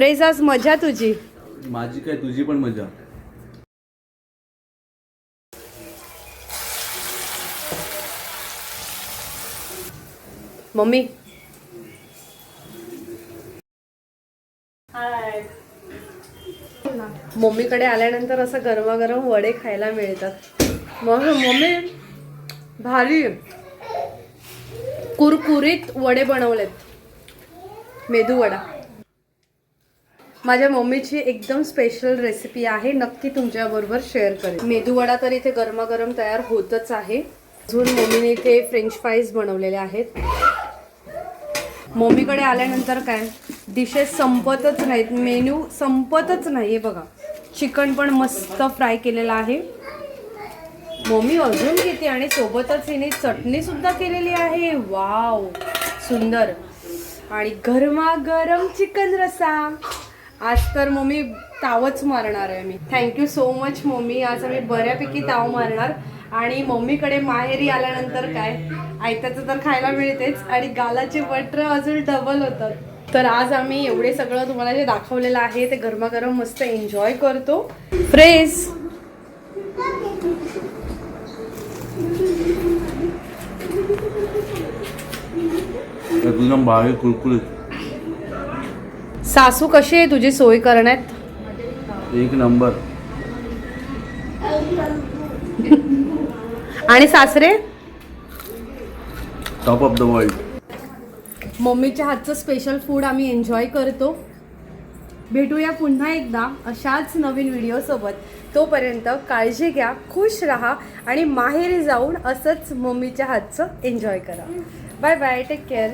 Fresh आज मजा तुझी. माझी काय तुझी पण मजा. मम्मी मम्मीकडे आल्यानंतर असं गरमागरम वडे खायला मिळतात. मग मम्मी भारी कुरकुरीत वडे बनवलेत, मेदू वडा. माझ्या मम्मीची एकदम स्पेशल रेसिपी आहे, नक्की तुमच्याबरोबर शेअर करेन. मेदू वडा तर इथे गरमागरम तयार होतच आहे. अजून मम्मीने इथे फ्रेंच फ्राईज बनवलेले आहेत. मम्मीकडे आल्यानंतर काय डिशेस संपतच नाहीत, मेन्यू संपतच नाही. बघा चिकन पण मस्त फ्राय केलेलं आहे मम्मी, अजून किती, आणि सोबतच हिने चटणी सुद्धा केलेली आहे. वाव सुंदर. आणि गरमागरम चिकन रस्सा. आज तर मम्मी तावच मारणार आहे मी. थँक्यू सो मच मम्मी, आज आम्ही बऱ्यापैकी ताव मारणार. आणि मम्मीकडे माहेरी आल्यानंतर काय आयत्याचं तर खायला मिळतेच, आणि गालाचे बटर अजून डबल होतात. तर आज आम्ही एवढे सगळं तुम्हाला जे दाखवलेलं आहे ते गरमागरम मस्त एन्जॉय करतो. फ्रेश एकदम बारीक कुरकुरीत. सासू कशी आहे तुझी सोय करण्यात? एक नंबर. आणि सासरे? Top of the world. मम्मीच्या हातचं स्पेशल फूड आम्ही एन्जॉय करतो. भेटूया पुन्हा एकदा अशाच नवीन व्हिडिओसोबत. तोपर्यंत काळजी घ्या, खुश राहा, आणि माहेरी जाऊन असंच मम्मीच्या हातचं एन्जॉय करा. Bye bye, take care.